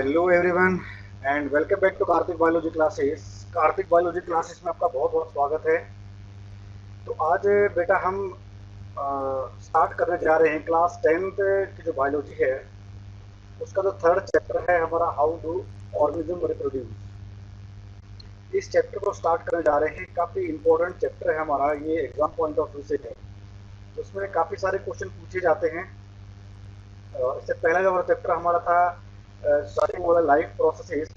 Hello everyone and welcome back to Kartik biology classes. Kartik biology classes में आपका बहुत बहुत स्वागत है। तो आज बेटा हम स्टार्ट करने जा रहे हैं क्लास 10th की जो बायोलॉजी है उसका जो थर्ड चैप्टर है हमारा हाउ डू ऑर्गेनिज्म रिप्रोड्यूस। इस चैप्टर को स्टार्ट करने जा रहे हैं। काफ़ी इंपॉर्टेंट चैप्टर है हमारा, ये एग्जाम पॉइंट ऑफ व्यू से है। उसमें काफ़ी सारे क्वेश्चन पूछे जाते हैं। इससे पहला जो चैप्टर हमारा था स्टार्टिंग वाला लाइफ प्रोसेसेस,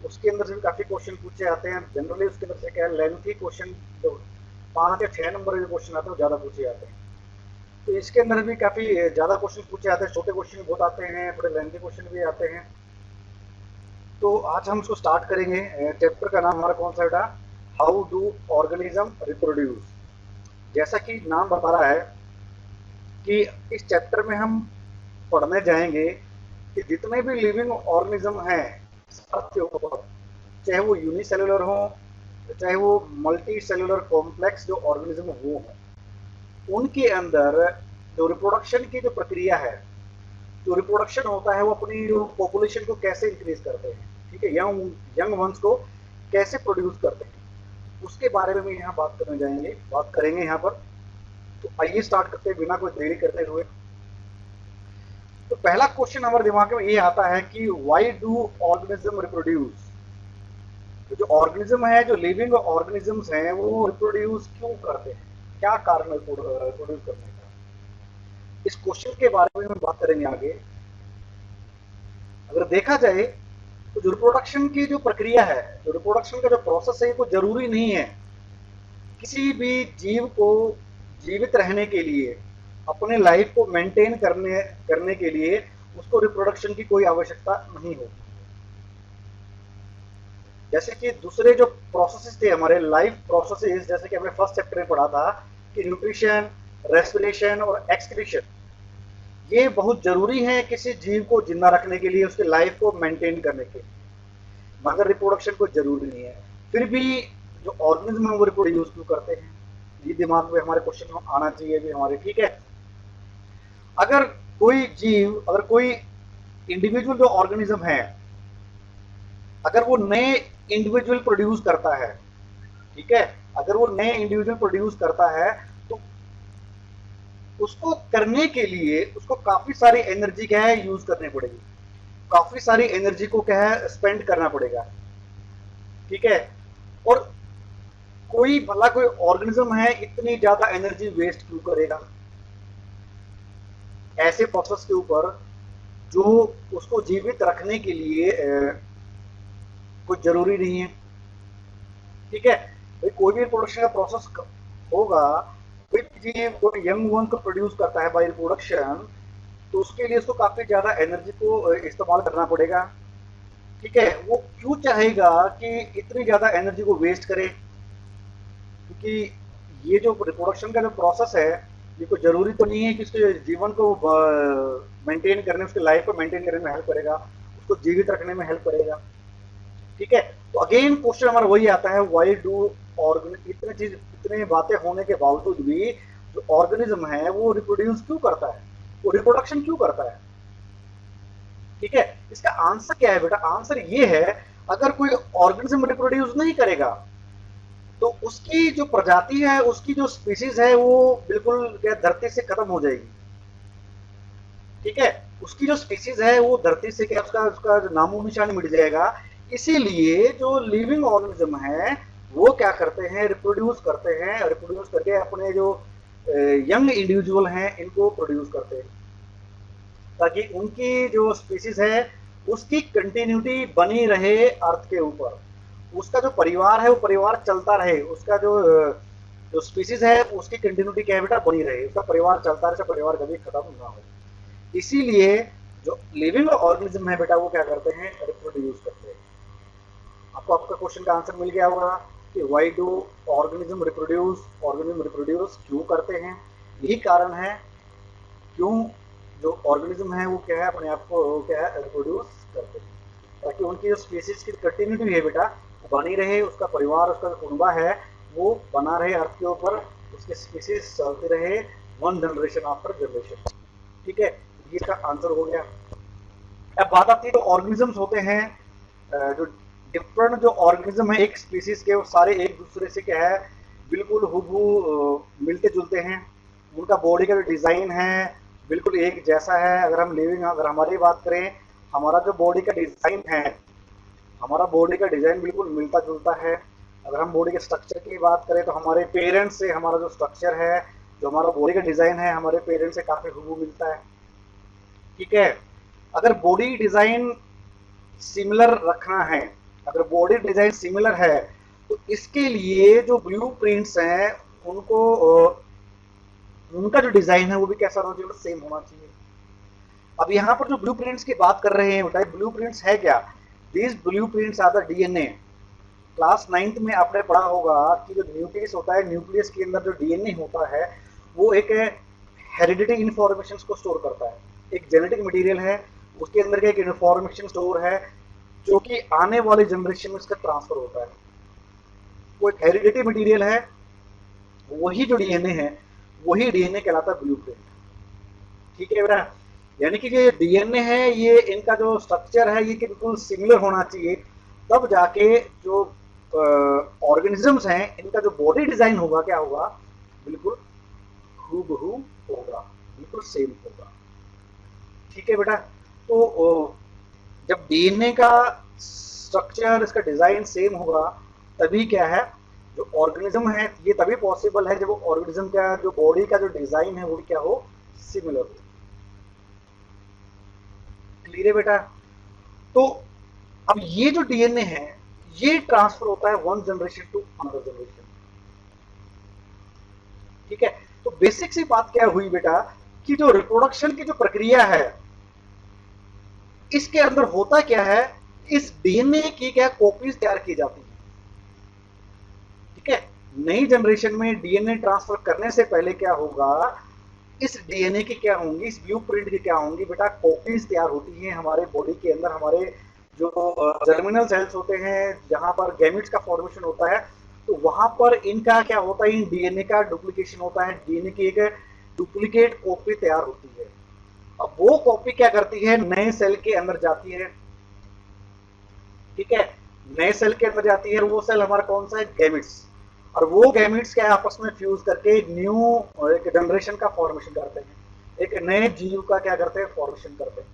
उसके अंदर से भी काफ़ी क्वेश्चन पूछे जाते हैं। जनरली उसके अंदर से क्या है, लेंथी क्वेश्चन जो 5 या 6 नंबर के क्वेश्चन आते हैं वो ज़्यादा पूछे जाते हैं। तो इसके अंदर भी काफ़ी ज़्यादा क्वेश्चन पूछे जाते हैं। छोटे क्वेश्चन बहुत आते हैं, थोड़े लेंथी क्वेश्चन भी आते हैं। तो आज हम इसको स्टार्ट करेंगे। चैप्टर का नाम हमारा कौन सा बेटा? How do organism reproduce. जैसा कि नाम बता रहा है कि इस चैप्टर में हम पढ़ने जाएंगे कि जितने भी लिविंग ऑर्गेनिज्म हैं अर्थ के ऊपर, चाहे वो यूनिसेलुलर हो चाहे वो मल्टी सेलुलर कॉम्प्लेक्स जो ऑर्गेनिज्म वो हो, उनके अंदर जो रिप्रोडक्शन की जो प्रक्रिया है, जो रिप्रोडक्शन होता है वो अपनी जो पॉपुलेशन को कैसे इंक्रीज करते हैं, ठीक है, यंग वंस को कैसे प्रोड्यूस करते हैं, उसके बारे में यहाँ बात करेंगे यहाँ पर। तो आइए स्टार्ट करते हैं बिना कोई देरी करते हुए। तो पहला क्वेश्चन हमारे दिमाग में ये आता है कि व्हाई डू ऑर्गेनिज्म रिप्रोड्यूस। तो जो ऑर्गेनिज्म है, जो लिविंग ऑर्गेनिजम्स हैं, वो रिप्रोड्यूस क्यों करते हैं, क्या कारण है रिप्रोड्यूस करने का। इस क्वेश्चन के बारे में हम बात करेंगे आगे। अगर देखा जाए तो जो रिप्रोडक्शन की जो प्रक्रिया है, जो रिप्रोडक्शन का जो प्रोसेस है, वो जरूरी नहीं है। किसी भी जीव को जीवित रहने के लिए, अपने लाइफ को मेंटेन करने करने के लिए उसको रिप्रोडक्शन की कोई आवश्यकता नहीं होती। जैसे कि दूसरे जो प्रोसेसेस थे हमारे लाइफ प्रोसेसेस, जैसे कि हमने फर्स्ट चैप्टर में पढ़ा था कि न्यूट्रिशन, रेस्पिरेशन और एक्सक्रीशन, ये बहुत जरूरी है किसी जीव को जिंदा रखने के लिए, उसके लाइफ को मेंटेन करने के लिए, मगर रिप्रोडक्शन को जरूरी नहीं है। फिर भी जो ऑर्गेनिज्म है वो रिप्रोड्यूस क्यों करते हैं, ये दिमाग में हमारे क्वेश्चन में आना चाहिए भी हमारे, ठीक है। अगर कोई जीव, अगर कोई इंडिविजुअल जो ऑर्गेनिज्म है, अगर वो नए इंडिविजुअल प्रोड्यूस करता है, ठीक है, अगर वो नए इंडिविजुअल प्रोड्यूस करता है तो उसको करने के लिए उसको काफी सारी एनर्जी क्या है यूज करनी पड़ेगी, काफी सारी एनर्जी को क्या है स्पेंड करना पड़ेगा, ठीक है। और कोई भला कोई ऑर्गेनिज्म है इतनी ज्यादा एनर्जी वेस्ट क्यों करेगा ऐसे प्रोसेस के ऊपर जो उसको जीवित रखने के लिए कुछ जरूरी नहीं है, ठीक है। भाई कोई भी प्रोडक्शन का प्रोसेस होगा, कोई जीव कोई यंग वन को प्रोड्यूस करता है बाय रिप्रोडक्शन, तो उसके लिए उसको काफी ज्यादा एनर्जी को इस्तेमाल करना पड़ेगा, ठीक है। वो क्यों चाहेगा कि इतनी ज्यादा एनर्जी को वेस्ट करे, क्योंकि ये जो रिप्रोडक्शन का जो प्रोसेस है, ये कोई जरूरी तो नहीं है कि उसके जीवन को मेंटेन करने, उसके लाइफ को मेंटेन करने में हेल्प करेगा, उसको जीवित रखने में हेल्प करेगा, ठीक है। तो अगेन क्वेश्चन हमारा वही आता है, व्हाई डू ऑर्गेनिज्म, इतने बातें होने के बावजूद भी जो ऑर्गेनिज्म है वो रिप्रोड्यूस क्यों करता है, वो रिप्रोडक्शन क्यों करता है, ठीक है। इसका आंसर क्या है बेटा? आंसर ये है, अगर कोई ऑर्गेनिज्म रिप्रोड्यूस नहीं करेगा तो उसकी जो प्रजाति है, उसकी जो स्पीसीज है वो बिल्कुल क्या धरती से खत्म हो जाएगी, ठीक है। उसकी जो स्पीसीज है वो धरती से क्या उसका उसका नामो निशान मिट जाएगा। इसीलिए जो लिविंग ऑर्गेनिज्म है वो क्या करते हैं, रिप्रोड्यूस करते हैं, रिप्रोड्यूस करके अपने जो यंग इंडिविजुअल हैं इनको प्रोड्यूस करते हैं, ताकि उनकी जो स्पीसीज है उसकी कंटिन्यूटी बनी रहे अर्थ के ऊपर, उसका जो परिवार है वो परिवार चलता रहे, उसका जो जो स्पीसीज है उसकी कंटिन्यूटी क्या है बेटा, बनी रहे, उसका परिवार चलता रहे, उसका परिवार कभी खत्म ना हो। इसीलिए जो लिविंग ऑर्गेनिज्म है बेटा वो क्या करते हैं, रिप्रोड्यूस करते हैं। आपको आपका क्वेश्चन का आंसर मिल गया होगा कि why do organism reproduce, organism reproduce क्यों करते हैं। यही कारण है क्यों जो ऑर्गेनिज्म है वो क्या है, अपने आप को क्या है रिप्रोड्यूस करते हैं, ताकि उनकी जो स्पीसीज की कंटिन्यूटी है बेटा वो बनी रहे, उसका परिवार, उसका जो कुनबा है वो बना रहे अर्थ के ऊपर, उसकी स्पीसीज चलती रहे वन जनरेशन आफ्टर जनरेशन, ठीक है। ये इसका आंसर हो गया। अब बात आती है जो ऑर्गेनिजम्स होते हैं, जो डिफरेंट जो ऑर्गेनिज्म है एक स्पीसीज के, वो सारे एक दूसरे से क्या है, बिल्कुल हूबहू मिलते जुलते हैं। उनका बॉडी का जो डिजाइन है बिल्कुल एक जैसा है। अगर हम लिविंग, अगर हमारी बात करें, हमारा जो बॉडी का डिजाइन है, हमारा बॉडी का डिजाइन बिल्कुल मिलता जुलता है। अगर हम बॉडी के स्ट्रक्चर की बात करें तो हमारे पेरेंट्स से हमारा जो स्ट्रक्चर है, जो हमारा बॉडी का डिजाइन है, हमारे पेरेंट्स से काफी हूबहू मिलता है। ठीक है। अगर बॉडी डिजाइन सिमिलर रखना है, अगर बॉडी डिजाइन सिमिलर है, तो इसके लिए जो ब्लूप्रिंट्स हैं उनको उनका जो डिजाइन है वो भी कैसा होना चाहिए, सेम होना चाहिए। अब यहाँ पर जो ब्लूप्रिंट्स की बात कर रहे हैं, बताइए ब्लूप्रिंट्स है क्या? These blueprints are the DNA. Class 9th में आपने पढ़ा होगा कि जो न्यूक्लियस होता है, न्यूक्लियस के अंदर जो डीएनए होता है वो एक हेरिडिटी इंफॉर्मेशन को स्टोर करता है, एक जेनेटिक मटेरियल है, उसके अंदर का एक इंफॉर्मेशन स्टोर है जो कि आने वाली जनरेशन में इसका ट्रांसफर होता है। वो एक हेरिडिटी मटेरियल है, वही जो डीएनए है वही डीएनए कहलाता है ब्लूप्रिंट। ठीक है बेटा, यानी कि ये डीएनए है, ये इनका जो स्ट्रक्चर है ये बिल्कुल सिमिलर होना चाहिए, तब जाके जो ऑर्गेनिजम्स हैं इनका जो बॉडी डिजाइन होगा क्या होगा, बिल्कुल हूबहू होगा, बिल्कुल सेम होगा। ठीक है बेटा, तो जब डीएनए का स्ट्रक्चर, इसका डिजाइन सेम होगा, तभी क्या है, जो ऑर्गेनिज्म है ये तभी पॉसिबल है जब वो ऑर्गेनिज्म का जो बॉडी का जो डिजाइन है वो क्या हो, सिमिलर हो। क्लियर है बेटा? तो अब ये जो डीएनए है ये ट्रांसफर होता है one generation to another generation. ठीक है, तो बेसिक सी बात क्या हुई बेटा कि जो रिप्रोडक्शन की जो प्रक्रिया है इसके अंदर होता क्या है, इस डीएनए की क्या कॉपीज तैयार की जाती है। ठीक है, नई जनरेशन में डीएनए ट्रांसफर करने से पहले क्या होगा, इस डीएनए की क्या होंगी, इस ब्लूप्रिंट की क्या होंगी बेटा, कॉपीज तैयार होती हैं हमारे बॉडी के अंदर। हमारे जो जर्मिनल सेल्स होते हैं जहां पर गैमेट्स का फॉर्मेशन होता है, तो वहां पर इनका क्या होता है, इन डीएनए का डुप्लीकेशन होता है, डीएनए की एक डुप्लीकेट कॉपी तैयार होती है। अब वो कॉपी क्या करती है, नए सेल के अंदर जाती है। ठीक है, नए सेल के अंदर जाती है, और वो सेल हमारा कौन सा है, गैमेट्स। और वो गैमेट्स क्या आपस में फ्यूज करके न्यू एक जनरेशन का फॉर्मेशन करते हैं, एक नए जीव का क्या करते हैं, फॉर्मेशन करते हैं।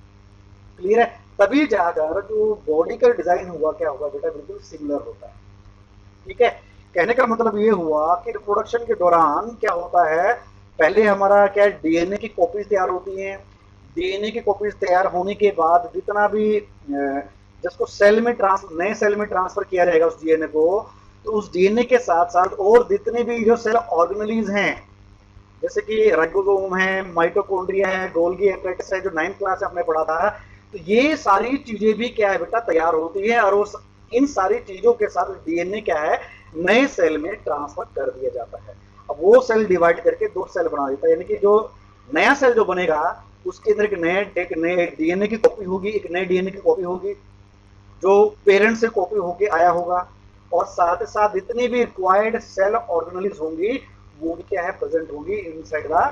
क्लियर है? तभी जाकर जो बॉडी का डिजाइन हुआ क्या होगा बेटा, बिल्कुल सिमिलर होता है। ठीक है, कहने का मतलब ये हुआ कि रिप्रोडक्शन के दौरान क्या होता है, पहले हमारा क्या डीएनए की कॉपीज तैयार होती हैं। डीएनए की कॉपीज तैयार होने के बाद जितना भी जिसको सेल में नए सेल में ट्रांसफर किया जाएगा उस डीएनए को, तो उस डीएनए के साथ साथ और जितने भी जो सेल ऑर्गेनेलीज हैं, जैसे कि राइबोसोम है, माइटोकॉन्ड्रिया है, गोल्गी एपरेटस है, जो 9th क्लास में आपने पढ़ा था, तो ये सारी चीजें भी क्या है बेटा, तैयार होती है, और उस इन सारी चीजों के साथ डीएनए क्या है, नए सेल में ट्रांसफर कर दिया जाता है। अब वो सेल डिवाइड करके दो सेल बना देता है, यानी कि जो नया सेल जो बनेगा उसके अंदर एक नए डीएनए की कॉपी होगी, एक नए डीएनए की कॉपी होगी जो पेरेंट से कॉपी होके आया होगा, और साथ ही साथ जितनी भी रिक्वायर्ड सेल ऑर्गेनेलिज होंगी वो भी क्या है, प्रेजेंट होंगी इनसाइड द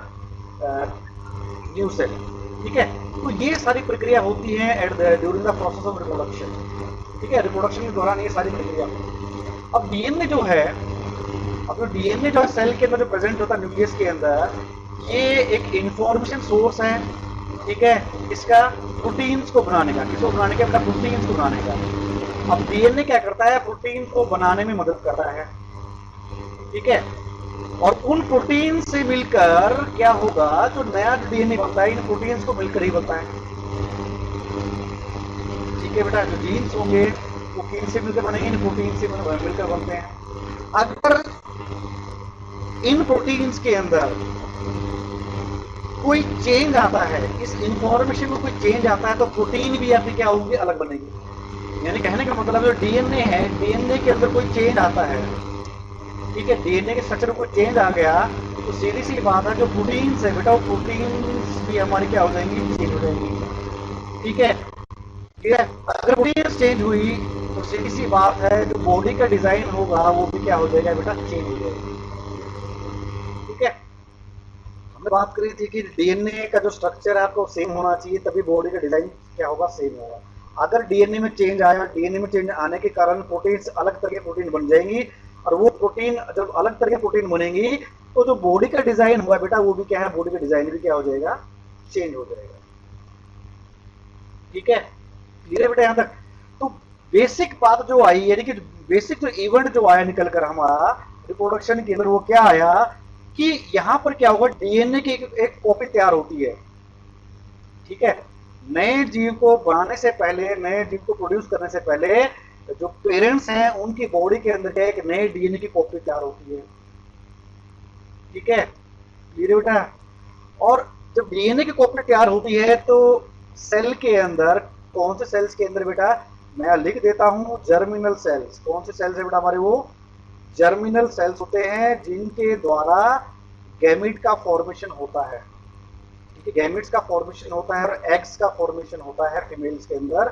न्यू सेल। ठीक है, तो ये सारी प्रक्रिया होती है at during the process of reproduction. ठीक है, रिप्रोडक्शन के दौरान ये सारी प्रक्रिया। अब डीएनए जो है, अब जो डीएनए जो है सेल के अंदर जो प्रेजेंट होता है न्यूक्लियस के अंदर, ये एक इंफॉर्मेशन सोर्स है। ठीक है, इसका प्रोटीन्स को बनाने का, किसको बनाने का, प्रोटीन्स को बनाने का। अब डीएनए क्या करता है, प्रोटीन को बनाने में मदद करता है। ठीक है, और उन प्रोटीन से मिलकर क्या होगा, जो नया डीएनए बनता है इन प्रोटीन्स को मिलकर ही बनता है। ठीक है बेटा, जो जीन्स होंगे वो किन से मिलकर बनेंगे, इन प्रोटीन से मिलकर बनते हैं। अगर इन प्रोटीन्स के अंदर कोई चेंज आता है, इस इंफॉर्मेशन में कोई चेंज आता है, तो प्रोटीन भी आपकी क्या होंगे, अलग बनेगी। यानी कहने का मतलब जो डीएनए है, डीएनए के अंदर कोई चेंज आता है, ठीक है, डीएनए के स्ट्रक्चर में कोई चेंज आ गया, तो सीधी सी बात है जो प्रोटीन्स है बेटा, वो प्रोटीन्स भी हमारी क्या हो जाएंगी, चेंज हो जाएंगी। ठीक है, ठीक है, अगर प्रोटीन्स चेंज हुई तो सीधी सी बात है जो बॉडी का डिजाइन होगा वो भी क्या हो जाएगा बेटा, चेंज हो जाएगा। ठीक है, हमने बात करी थी कि डीएनए का जो स्ट्रक्चर है आपको सेम होना चाहिए, तभी बॉडी का डिजाइन क्या होगा, सेम होगा। अगर डीएनए में चेंज आया, डीएनए में चेंज आने के कारण प्रोटीन्स अलग तरह के प्रोटीन बन जाएंगी, और वो प्रोटीन जब अलग तरह के प्रोटीन बनेंगी तो जो बॉडी का डिजाइन हुआ बेटा वो भी क्या है, बॉडी का डिजाइन भी क्या हो जाएगा, चेंज हो जाएगा। ठीक है, क्लियर है बेटा यहां तक? तो बेसिक बात जो आई, यानी कि बेसिक जो इवेंट जो आया निकल कर हमारा रिप्रोडक्शन के अंदर, वो क्या आया कि यहां पर क्या होगा, डीएनए की एक कॉपी तैयार होती है। ठीक है, नए जीव को बनाने से पहले, नए जीव को प्रोड्यूस करने से पहले जो पेरेंट्स हैं उनकी बॉडी के अंदर क्या एक नए डीएनए की कॉपी तैयार होती है। ठीक है, क्लियर है बेटा? और जब डीएनए की कॉपी तैयार होती है तो सेल के अंदर, कौन से सेल्स के अंदर बेटा, मैं लिख देता हूं, जर्मिनल सेल्स। कौन से सेल्स है बेटा हमारे, वो जर्मिनल सेल्स होते हैं जिनके द्वारा गैमिट का फॉर्मेशन होता है। ठीक है, गैमिट्स का फॉर्मेशन होता है और एग्स का फॉर्मेशन होता है फीमेल्स के अंदर।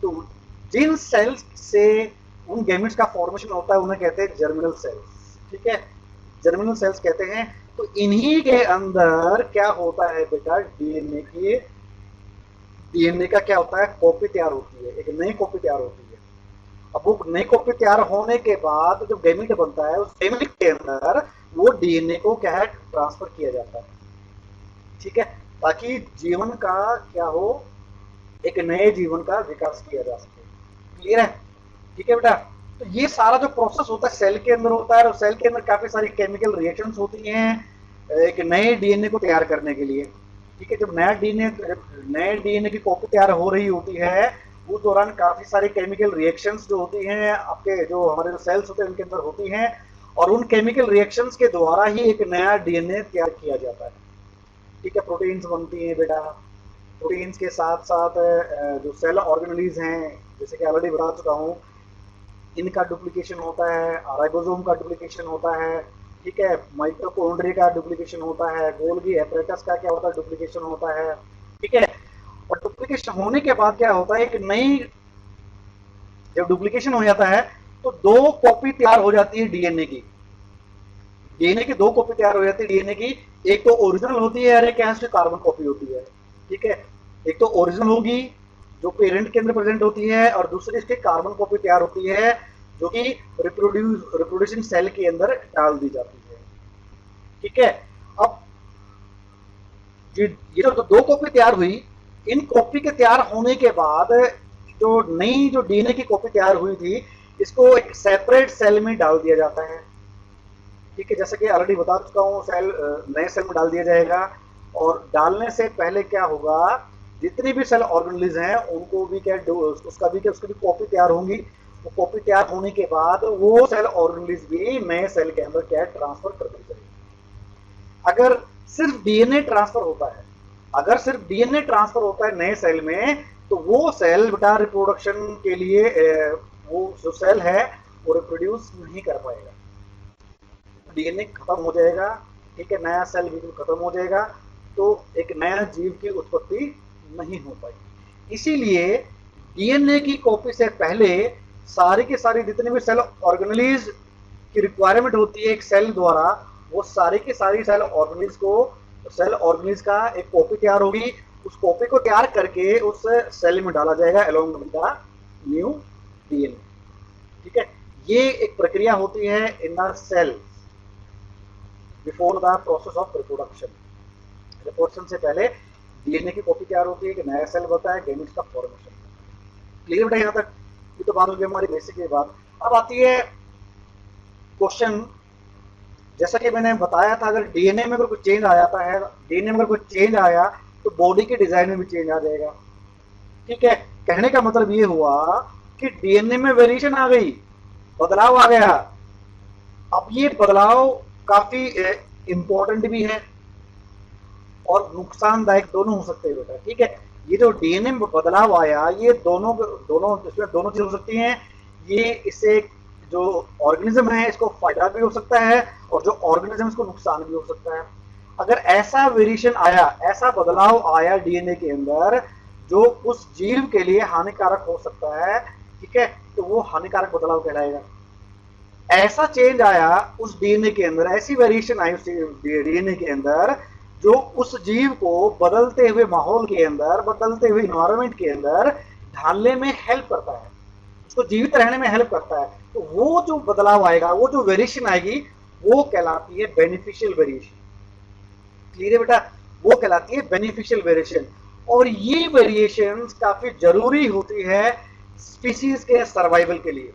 तो जिन सेल्स से उन गैमिट्स का फॉर्मेशन होता है उन्हें कहते हैं जर्मिनल सेल्स। ठीक है, जर्मिनल सेल्स कहते हैं। तो इन्हीं के अंदर क्या होता है बेटा, डीएनए का क्या होता है, कॉपी तैयार होती है, एक नई कॉपी तैयार होती है। अब वो नई कॉपी तैयार होने के बाद जो गैमिट बनता है, उस गैमिट के अंदर वो डीएनए को क्या है, ट्रांसफर किया जाता है। ठीक है, ताकि जीवन का क्या हो, एक नए जीवन का विकास किया जा सके। क्लियर है? ठीक है बेटा? तो ये सारा जो प्रोसेस होता है सेल के अंदर होता है, और सेल के अंदर काफी सारी केमिकल रिएक्शंस होती हैं एक नए डीएनए को तैयार करने के लिए। ठीक है, जब नए डीएनए की कॉपी तैयार हो रही होती है, उस दौरान काफी सारी केमिकल रिएक्शंस जो होती हैं आपके, जो हमारे जो सेल्स होते हैं उनके अंदर होती हैं, और उन केमिकल रिएक्शंस के द्वारा ही एक नया डीएनए तैयार किया जाता है। ठीक है, प्रोटीन्स बनती हैं बेटा। प्रोटीन्स के साथ साथ जो सेल ऑर्गेनेलीज हैं, जैसे कि ऑलरेडी बता चुका हूँ, इनका डुप्लीकेशन होता है, राइबोसोम का डुप्लीकेशन होता है। ठीक है, माइटोकॉन्ड्रिया का डुप्लीकेशन होता है, गोल्गी एपरेटस का क्या होता है, डुप्लीकेशन होता है। ठीक है, और डुप्लीकेशन होने के बाद क्या होता है, एक नई, जब डुप्लीकेशन हो जाता है तो दो कॉपी तैयार हो जाती है डीएनए की। डीएनए की दो कॉपी तैयार हो जाती है डीएनए की, एक तो ओरिजिनल होती है और एक कार्बन कॉपी होती है। ठीक है, एक तो ओरिजिनल होगी जो पेरेंट के अंदर प्रेजेंट होती है, और दूसरी इसकी कार्बन कॉपी तैयार होती है जो कि रिप्रोड्यूसिंग सेल के अंदर डाल दी जाती है। ठीक है, अब ये जो दो कॉपी तैयार हुई, इन कॉपी के तैयार होने के बाद जो नई जो डीएनए की कॉपी तैयार हुई थी, इसको एक सेपरेट सेल में डाल दिया जाता है। ठीक है, जैसे कि ऑलरेडी बता चुका हूँ, सेल नए सेल में डाल दिया जाएगा, और डालने से पहले क्या होगा, जितनी भी सेल ऑर्गेनेलिज हैं उनको भी क्या, उसकी भी कॉपी तैयार होंगी। वो कॉपी तैयार होने के बाद वो सेल ऑर्गेनेलिज भी नए सेल के अंदर क्या ट्रांसफर कर दी जाएगी। अगर सिर्फ डीएनए ट्रांसफर होता है, अगर सिर्फ डीएनए ट्रांसफर होता है नए सेल में, तो वो सेल बेटा रिप्रोडक्शन के लिए वो जो सेल है वो रिप्रोड्यूस नहीं कर पाएगा, डीएनए खत्म हो जाएगा। ठीक है, नया सेल बिल्कुल खत्म हो जाएगा, तो एक नया जीव की उत्पत्ति नहीं हो पाएगी। इसीलिए डीएनए की कॉपी से पहले सारी की सारी जितने भी सेल ऑर्गेनेलिज की रिक्वायरमेंट होती है एक सेल द्वारा, वो सारी की सारी सेल ऑर्गेनेलिज का एक कॉपी तैयार होगी। उस कॉपी को तैयार करके उस सेल में डाला जाएगा along with the new DNA. ठीक है, ये एक प्रक्रिया होती है in the cell before the process of reproduction. Reproduction से पहले डीएनए की कॉपी तैयार होती है, कि नया सेल बनता है, गैमेट्स का फॉर्मेशन। क्लियर बेटा यहाँ तक? ये तो बात होगी हमारी बेसिक की बात। अब आती है क्वेश्चन, जैसा कि मैंने बताया था, अगर डीएनए में अगर कोई चेंज आ जाता है, डीएनए में अगर कोई चेंज आया तो बॉडी के डिजाइन में भी चेंज आ जाएगा। ठीक है, कहने का मतलब ये हुआ कि डीएनए में वेरिएशन आ गई, बदलाव आ गया। अब ये बदलाव काफी इंपॉर्टेंट भी है और नुकसानदायक दोनों हो सकते हैं बेटा। ठीक है, ये जो डीएनए में बदलाव आया, ये दोनों इसमें दोनों चीज हो सकती हैं। ये इससे जो ऑर्गेनिज्म है इसको फायदा भी हो सकता है, और जो ऑर्गेनिज्म इसको नुकसान भी हो सकता है। अगर ऐसा वेरिएशन आया, ऐसा बदलाव आया डीएनए के अंदर जो उस जीव के लिए हानिकारक हो सकता है, ठीक है, तो वो हानिकारक बदलाव कहलाएगा। ऐसा चेंज आया उस डीएनए के अंदर, ऐसी वेरिएशन आई उस डीएनए के अंदर जो उस जीव को बदलते हुए माहौल के अंदर, बदलते हुए इन्वायरमेंट के अंदर ढालने में हेल्प करता है, उसको जीवित रहने में हेल्प करता है। तो वो जो बदलाव आएगा, वो जो वेरिएशन आएगी, वो कहलाती है बेनिफिशियल वेरिएशन। क्लियर है बेटा? वो कहलाती है बेनिफिशियल वेरिएशन। और ये वेरिएशन काफी जरूरी होती है स्पीसीज के सर्वाइवल के लिए,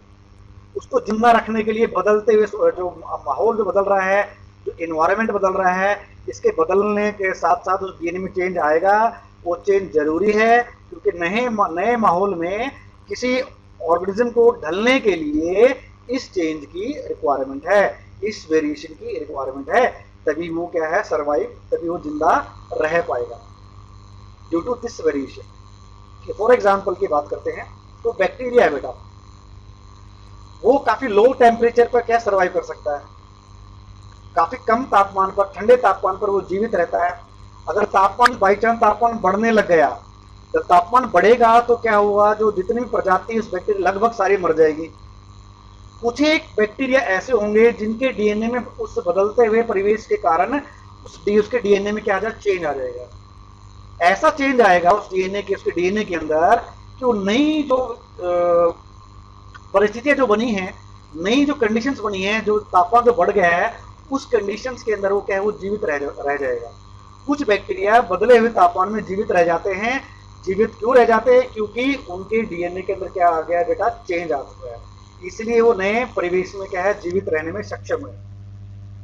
उसको जिंदा रखने के लिए। बदलते हुए जो माहौल जो बदल रहा है, जो इन्वायरमेंट बदल रहा है, इसके बदलने के साथ साथ उस डीएनए में चेंज आएगा। वो चेंज जरूरी है, क्योंकि नए माहौल में किसी ऑर्गेनिज्म को ढलने के लिए इस चेंज की रिक्वायरमेंट है, इस वेरिएशन की रिक्वायरमेंट है। तभी वो क्या है, सर्वाइव, तभी वो जिंदा रह पाएगा due to this variation. For example की बात करते हैं, तो बैक्टीरिया है बेटा, वो काफी लो टेम्परेचर पर क्या सर्वाइव कर सकता है, काफी कम तापमान पर, ठंडे तापमान पर वो जीवित रहता है। अगर तापमान बाई चांस तापमान बढ़ने लग गया, जब तापमान बढ़ेगा तो क्या होगा, जो जितनी भी प्रजाति उस बैक्टीरिया लगभग सारी मर जाएगी। कुछ एक बैक्टीरिया ऐसे होंगे जिनके डीएनए में उस बदलते हुए परिवेश के कारण उसके डीएनए में क्या आ जाए, चेंज आ जाएगा। ऐसा चेंज आएगा उस डीएनए के, उसके डीएनए के अंदर कि वो नई जो परिस्थितियां जो बनी हैं, नई जो कंडीशंस बनी है, जो तापमान जो बढ़ गया है, उस कंडीशंस के अंदर वो क्या है, वो जीवित रह जाएगा। कुछ बैक्टीरिया बदले हुए तापमान में जीवित रह जाते हैं। जीवित क्यों रह जाते हैं? क्योंकि उनके डीएनए के अंदर क्या आ गया बेटा, चेंज आ चुका है, इसलिए वो नए परिवेश में क्या है, जीवित रहने में सक्षम है।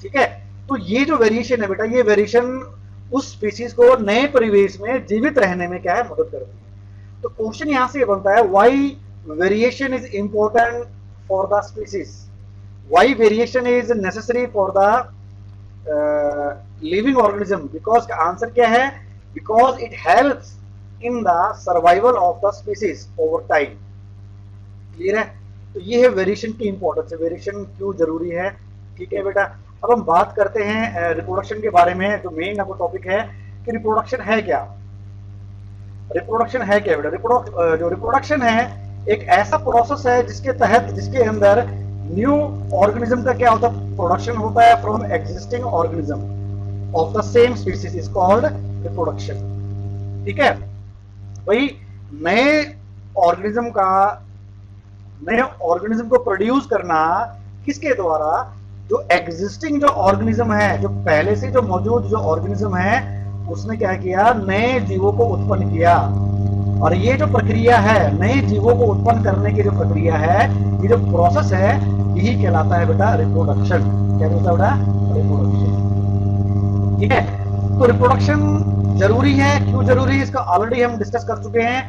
ठीक है, तो ये जो वेरिएशन है बेटा, ये वेरिएशन उस स्पीसीज को नए परिवेश में जीवित रहने में क्या है, मदद करती है। तो क्वेश्चन यहां से बनता है, why variation is important for the species, why variation is necessary for the living organism. Because का आंसर क्या है, because it helps in the survival of the species over time. Clear है? तो ये है वेरिएशन की इंपॉर्टेंस, वेरिएशन क्यों जरूरी है। ठीक है बेटा, अब हम बात करते हैं रिप्रोडक्शन के बारे में। जो मेन आपको टॉपिक है कि रिप्रोडक्शन है क्या। रिप्रोडक्शन है क्या बेटा? जो रिप्रोडक्शन है एक ऐसा प्रोसेस है जिसके तहत, जिसके अंदर न्यू ऑर्गेनिज्म का क्या होता है, प्रोडक्शन होता है from existing organism of the same species, is called reproduction. ठीक है भाई, नए ऑर्गेनिज्म को प्रोड्यूस करना किसके द्वारा, जो एग्जिस्टिंग जो ऑर्गेनिज्म है, जो पहले से जो मौजूद जो ऑर्गेनिज्म है, उसने क्या किया, नए जीवों को उत्पन्न किया। और ये जो प्रक्रिया है, नए जीवों को उत्पन्न करने की जो प्रक्रिया है, ये जो प्रोसेस है, यही कहलाता है बेटा रिप्रोडक्शन। क्या कहता है बेटा? रिप्रोडक्शन। ठीक है, तो रिप्रोडक्शन जरूरी है। क्यों जरूरी है, इसका ऑलरेडी हम डिस्कस कर चुके हैं।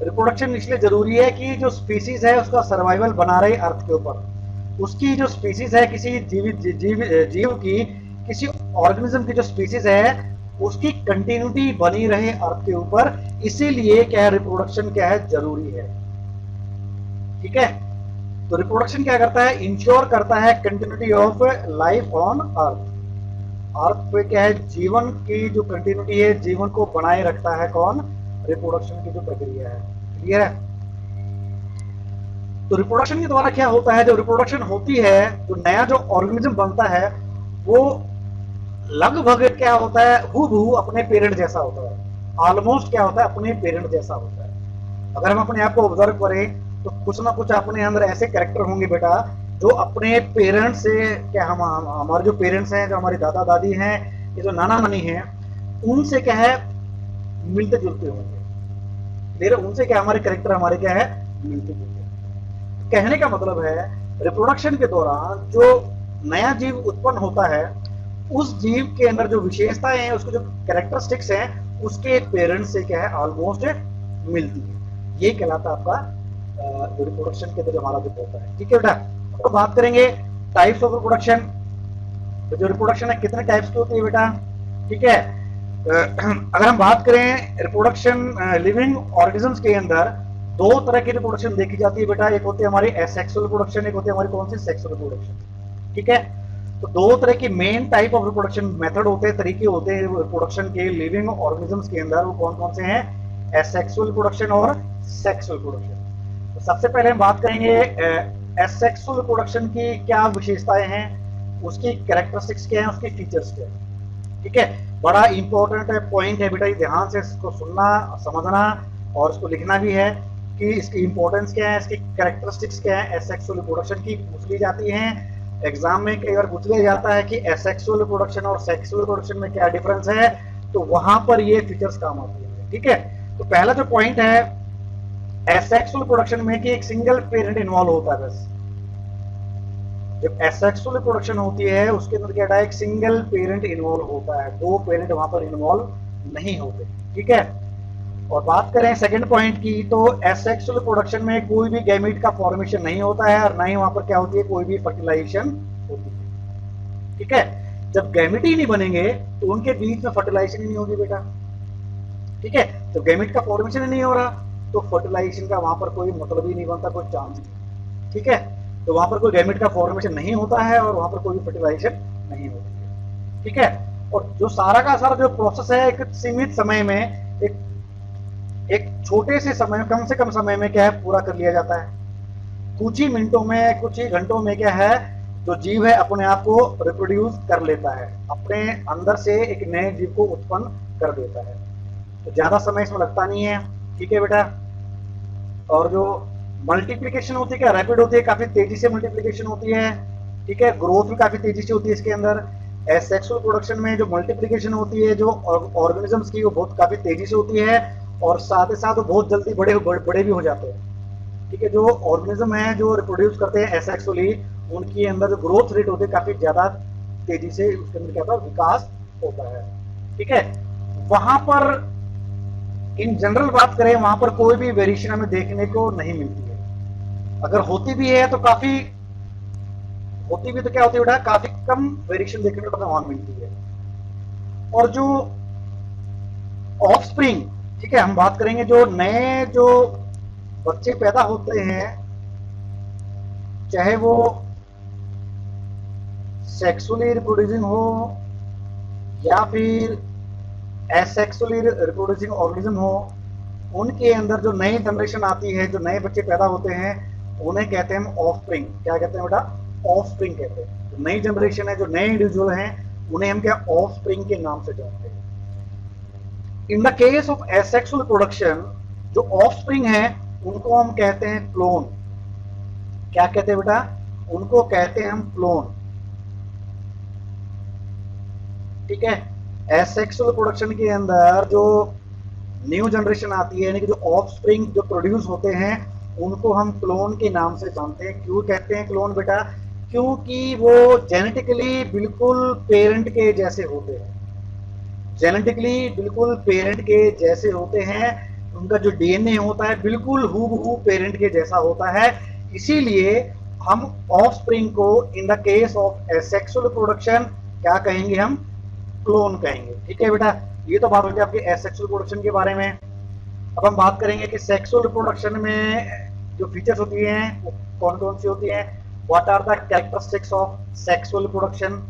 रिप्रोडक्शन इसलिए जरूरी है कि जो स्पीसीज है उसका सर्वाइवल बना रहे अर्थ के ऊपर। उसकी जो स्पीसीज है, किसी जीव की, किसी ऑर्गेनिज्म की जो स्पीसीज है, उसकी कंटिन्यूटी बनी रहे अर्थ के ऊपर, इसीलिए क्या है, रिप्रोडक्शन क्या है, जरूरी है। ठीक है, तो रिप्रोडक्शन क्या करता है, इंश्योर करता है continuity of life on earth. Earth पे क्या है, जीवन की जो कंटिन्यूटी है, जीवन को बनाए रखता है कौन, रिप्रोडक्शन की जो प्रक्रिया है। क्लियर है? तो रिप्रोडक्शन के द्वारा क्या होता है, जो रिप्रोडक्शन होती है, जो नया जो ऑर्गेनिज्म बनता है, वो लगभग क्या होता है, हूबहू अपने पेरेंट जैसा होता है। ऑलमोस्ट क्या होता है, अपने पेरेंट जैसा होता है। अगर हम अपने आप को ऑब्जर्व करें तो कुछ ना कुछ अपने अंदर ऐसे कैरेक्टर होंगे बेटा, जो अपने पेरेंट्स से क्या, हम हमारे जो पेरेंट्स हैं, जो हमारे दादा दादी हैं, ये जो नाना नानी हैं, उनसे क्या है, मिलते जुलते होंगे। फिर उनसे क्या, हमारे कैरेक्टर हमारे क्या है, मिलते जुलते। कहने का मतलब है, रिप्रोडक्शन के दौरान जो नया जीव उत्पन्न होता है, उस जीव के अंदर जो विशेषताएं हैं, उसके जो कैरेक्टरिस्टिक्स हैं, उसके पेरेंट्स से क्या है, ऑलमोस्ट मिलती है। ये कहलाता है आपका जो रिप्रोडक्शन के अंदर जो हमारा जो होता है। ठीक है बेटा, तो बात करेंगे टाइप्स ऑफ रिप्रोडक्शन। तो जो रिप्रोडक्शन है कितने टाइप्स की होती है बेटा। ठीक है, अगर हम बात करें रिप्रोडक्शन लिविंग ऑर्गेनिजम्स के अंदर, दो तरह की रिप्रोडक्शन देखी जाती है बेटा। एक होती है हमारी एसेक्सुअल रिप्रोडक्शन, एक होती है हमारी कौन सी, सेक्सुअल रिप्रोडक्शन। ठीक है, तो दो तरह की main type of reproduction method होते हैं, तरीके होते हैं रिप्रोडक्शन के लिविंग ऑर्गेनिजम्स के अंदर। वो कौन कौन से हैं, एसेक्सुअल रिप्रोडक्शन और सेक्सुअल रिप्रोडक्शन। तो सबसे पहले हम बात करेंगे एसेक्सुअल रिप्रोडक्शन की क्या विशेषताएं हैं, उसकी कैरेक्टरिस्टिक्स क्या हैं, उसके फीचर्स क्या हैं। ठीक है, बड़ा इंपॉर्टेंट पॉइंट है बेटा, ये ध्यान से इसको सुनना, समझना और इसको लिखना भी है कि इसकी इंपॉर्टेंस क्या है, इसकी कैरेक्टरिस्टिक्स क्या है। एसेक्सुअल रिप्रोडक्शन की पूछ ली जाती है एग्जाम में, कई बार पूछ लिया जाता है कि एसेक्सुअल रिप्रोडक्शन और सेक्सुअल रिप्रोडक्शन में क्या डिफरेंस है, तो वहां पर ये फीचर्स काम आती है। ठीक है, तो पहला जो पॉइंट है एसेक्सुअल रिप्रोडक्शन में कि एक सिंगल पेरेंट इन्वॉल्व होता है बस। जब एसेक्सुअल रिप्रोडक्शन होती है उसके अंदर क्या है, एक सिंगल पेरेंट इन्वॉल्व होता है, दो पेरेंट वहां पर इन्वॉल्व नहीं होते। ठीक है, और बात करें सेकंड पॉइंट की, तो एसेक्सुअल रिप्रोडक्शन में कोई भी गैमीट का फॉर्मेशन नहीं होता है और ना ही वहां पर क्या होती है, कोई भी फर्टिलाइजेशन होती है। ठीक है, जब गैमीट ही नहीं बनेंगे तो उनके बीच में फर्टिलाइजेशन ही नहीं होगी बेटा। ठीक है, तो गैमीट का फॉर्मेशन ही नहीं हो रहा तो फर्टिलाइजेशन का वहां पर कोई मतलब ही नहीं बनता, कोई चांस नहीं। ठीक है, तो वहां पर कोई गैमेट का फॉर्मेशन नहीं होता है और वहां पर कोई फर्टिलाइजेशन नहीं होती है। ठीक है, और जो सारा का सारा जो प्रोसेस है एक सीमित समय में, एक छोटे से समय, कम से कम समय में क्या है, पूरा कर लिया जाता है। कुछ ही मिनटों में, कुछ ही घंटों में क्या है, जो जीव है अपने आप को रिप्रोड्यूस कर लेता है, अपने अंदर से एक नए जीव को उत्पन्न कर देता है। तो ज्यादा समय इसमें लगता नहीं है। ठीक है बेटा, और जो मल्टीप्लीकेशन होती है क्या रैपिड होती है, काफी तेजी से मल्टीप्लीकेशन होती है। ठीक है, ग्रोथ भी काफी तेजी से होती है इसके अंदर। एसेक्सुअल प्रोडक्शन में जो मल्टीप्लीकेशन होती है, जो ऑर्गेनिजम्स की, वो बहुत काफी तेजी से होती है और साथ ही साथ वो बहुत जल्दी बड़े भी हो जाते हैं। ठीक है, जो ऑर्गेनिज्म है जो रिप्रोड्यूस करते हैं एसेक्सुअली, उनके अंदर जो ग्रोथ रेट होती है काफी ज्यादा तेजी से उसके अंदर क्या होता है, विकास होता है। ठीक है, वहां पर इन जनरल बात करें, वहां पर कोई भी वेरिएशन हमें देखने को नहीं मिलती है। अगर होती भी है तो काफी, होती भी तो क्या होती है बेटा, काफी कम वेरिएशन देखने को वहां मिलती है। और जो ऑफस्प्रिंग, ठीक है, हम बात करेंगे जो नए जो बच्चे पैदा होते हैं, चाहे वो सेक्सुअली रिप्रोड्यूसिंग हो या फिर एसेक्सुअली रिप्रोड्यूसिंग ऑर्गेनिज्म हो, उनके अंदर जो नई जनरेशन आती है, जो नए बच्चे पैदा होते हैं, उन्हें कहते हैं हम ऑफस्प्रिंग। क्या कहते हैं बेटा, ऑफस्प्रिंग कहते हैं। जो नई जनरेशन है, जो नए इंडिविजुअल हैं, उन्हें हम क्या ऑफस्प्रिंग के नाम से जानते हैं। In the case of asexual production, जो ऑफस्प्रिंग है उनको हम कहते हैं क्लोन। क्या कहते हैं बेटा, उनको कहते हैं हम क्लोन। ठीक है, एसेक्सुअल प्रोडक्शन के अंदर जो न्यू जनरेशन आती है, यानी कि जो ऑफस्प्रिंग जो प्रोड्यूस होते हैं, उनको हम क्लोन के नाम से जानते हैं। क्यों कहते हैं क्लोन बेटा, क्योंकि वो जेनेटिकली बिल्कुल पेरेंट के जैसे होते हैं, जेनेटिकली बिल्कुल पेरेंट के जैसे होते हैं। उनका जो डीएनए होता है बिल्कुल हूबहू पेरेंट के जैसा होता है। इसीलिए हम ऑफस्प्रिंग को in the case of asexual production क्या कहेंगे, हम क्लोन कहेंगे। ठीक है बेटा, ये तो बात होगी आपके एसेक्सुअल प्रोडक्शन के बारे में। अब हम बात करेंगे कि सेक्सुअल रिप्रोडक्शन में जो फीचर्स होती हैं वो कौन कौन सी होती हैं, what are the characteristics of sexual reproduction.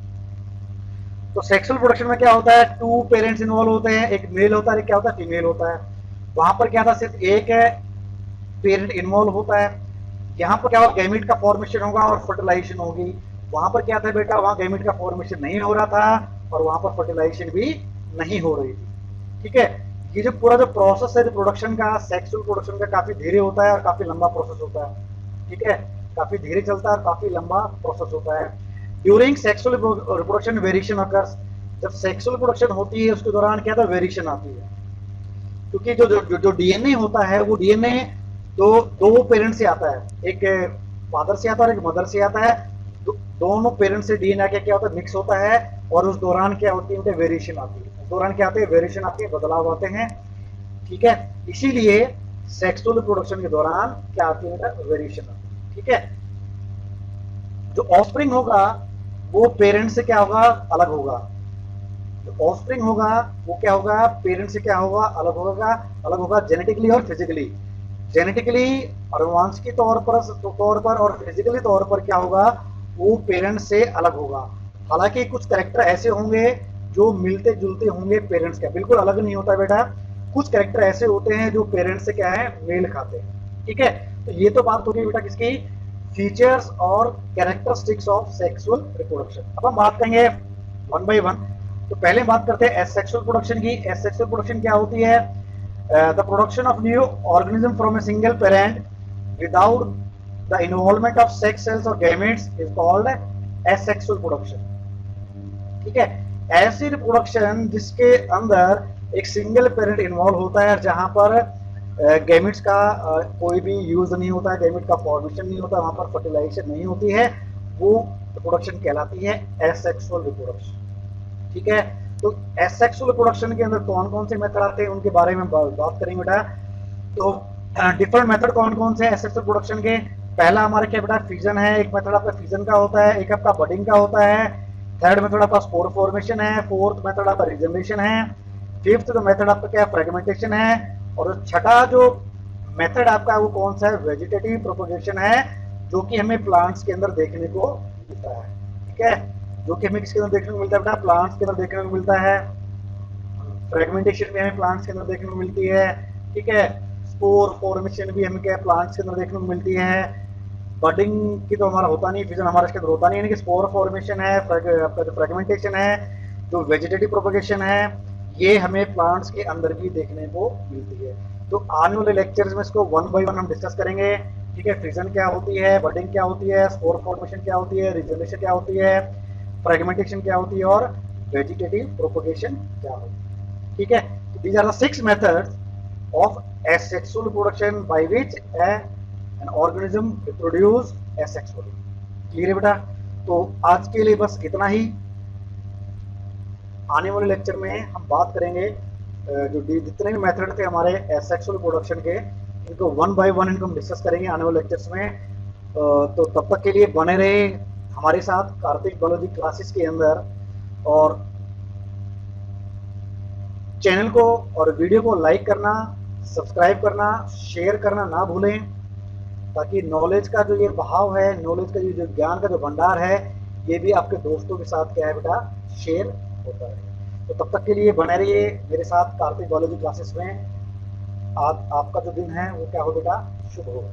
तो सेक्सुअल प्रोडक्शन में क्या होता है, टू पेरेंट्स इन्वॉल्व होते हैं, एक मेल होता है, एक क्या होता है, फीमेल होता है। वहां पर क्या था, सिर्फ एक पेरेंट इन्वॉल्व होता है। यहाँ पर क्या होगा, गैमीट का फॉर्मेशन होगा और फर्टिलाइजेशन होगी। वहां पर क्या था बेटा, वहां गैमीट का फॉर्मेशन नहीं हो रहा था और वहां पर फर्टिलाइजेशन भी नहीं हो रही थी। ठीक है, ये जो पूरा जो प्रोसेस है रिप्रोडक्शन का, सेक्सुअल प्रोडक्शन का, काफी धीरे होता है और काफी लंबा प्रोसेस होता है। ठीक है, काफी धीरे चलता है और काफी लंबा प्रोसेस होता है। During sexual reproduction variation occurs, जब सेक्सुअल प्रोडक्शन होती है उसके दौरान क्या था, वेरिएशन आती है। क्योंकि जो डीएनए होता है वो डीएनए दो पेरेंट से आता है, एक फादर से आता है और एक मदर से आता है। दोनों पेरेंट से डीएनए क्या होता है, मिक्स होता है और उस दौरान क्या होती है, वेरिएशन आती है। उस दौरान क्या आते हैं, वेरिएशन आती है, बदलाव आते हैं। ठीक है, इसीलिए सेक्सुअल रिप्रोडक्शन के दौरान क्या आती है, वेरिएशन आती है। ठीक है, जो ऑफस्प्रिंग होगा वो पेरेंट से क्या होगा, अलग होगा। जो ऑफस्प्रिंग होगा वो क्या होगा, पेरेंट से क्या होगा, अलग होगा जेनेटिकली और फिजिकली। जेनेटिकली अनुवांशिक तौर पर और फिजिकली तौर पर क्या होगा, वो पेरेंट्स से अलग होगा। हालांकि कुछ कैरेक्टर ऐसे होंगे जो मिलते जुलते होंगे पेरेंट्स के, बिल्कुल अलग नहीं होता बेटा। कुछ कैरेक्टर ऐसे होते हैं जो पेरेंट्स से क्या है, मेल खाते हैं। ठीक है, तो ये तो बात होगी बेटा किसकी, फीचर्स और कैरेक्टरिस्टिक्स ऑफ सेक्सुअल रिप्रोडक्शन। अब हम बात करेंगे वन बाय वन। तो पहले बात करते हैं एसेक्सुअल प्रोडक्शन की। एसेक्सुअल प्रोडक्शन क्या होती है? The production of new organism from a single parent without the involvement of sex cells और gametes is called asexual production. ठीक है, ऐसी रिप्रोडक्शन जिसके अंदर एक सिंगल पेरेंट इन्वॉल्व होता है, जहां पर गैमेट्स का कोई भी यूज नहीं होता है, गैमेट का फॉर्मेशन नहीं होता, वहां पर फर्टिलाइजेशन नहीं होती है, वो रिप्रोडक्शन कहलाती है एसेक्सुअल रिप्रोडक्शन। ठीक है, तो एसेक्सुअल रिप्रोडक्शन के अंदर कौन कौन से मेथड आते हैं उनके बारे में बात करेंगे बेटा। तो डिफरेंट मेथड कौन कौन से एसेक्सुअल प्रोडक्शन के? पहला हमारे क्या बेटा, फिजन है। एक मेथड आपका फिजन का होता है, एक आपका बडिंग का होता है, थर्ड मेथड आपका स्पोर फॉर्मेशन है, फोर्थ मेथड आपका रिजर्वेशन है, फिफ्थ जो मेथड आपका क्या फ्रेगमेंटेशन है, और छठा जो मेथड आपका वो कौन सा है, वेजिटेटिव प्रोपोगेशन है, जो कि हमें प्लांट्स के अंदर देखने को मिलता है। ठीक है, जो कि हमें किसके अंदर देखने को मिलता है बेटा, प्लांट्स के अंदर देखने को मिलता है। फ्रेगमेंटेशन भी हमें प्लांट्स के अंदर देखने को मिलती है। ठीक है, स्पोर फॉर्मेशन भी हमें क्या प्लांट्स के अंदर देखने को मिलती है। बडिंग की तो हमारा होता नहीं, फिजन हमारा इसके अंदर होता नहीं, यानी कि स्पोर फॉर्मेशन है, आपका जो फ्रेगमेंटेशन है, जो वेजिटेटिव प्रोपोगेशन है, ये हमें प्लांट्स के अंदर भी देखने को मिलती है। तो आने वाले लेक्चर्स में इसको वन बाय वन हम डिस्कस करेंगे। ठीक है, फिजन क्या होती है, बडिंग क्या होती है, स्पोर फॉर्मेशन क्या होती है, रिजर्वेशन क्या होती है, फ्रेगमेंटेशन क्या होती है, और वेजिटेटिव प्रोपोगेशन क्या होती है। ठीक है, these are the 6 methods of asexual reproduction by which an organism reproduce asexually। Clear है बेटा? तो आज के लिए बस इतना ही। आने वाले लेक्चर में हम बात करेंगे जो जितने भी मेथड थे हमारे एसेक्सुअल प्रोडक्शन के, इनको वन बाय वन इनको हम डिस्कस करेंगे आने वाले लेक्चर्स में। तो तब तक के लिए बने रहे हमारे साथ कार्तिक बायोलॉजी क्लासेस के अंदर, और चैनल को और वीडियो को लाइक करना, सब्सक्राइब करना, शेयर करना ना भूलें, ताकि नॉलेज का जो ये बहाव है, नॉलेज का जो ज्ञान का जो भंडार है, ये भी आपके दोस्तों के साथ क्या है बेटा, शेयर होता है। तो तब तक के लिए बने रहिए मेरे साथ कार्तिक बायोलॉजी क्लासेस में। आपका जो दिन है वो क्या हो बेटा, शुभ हो।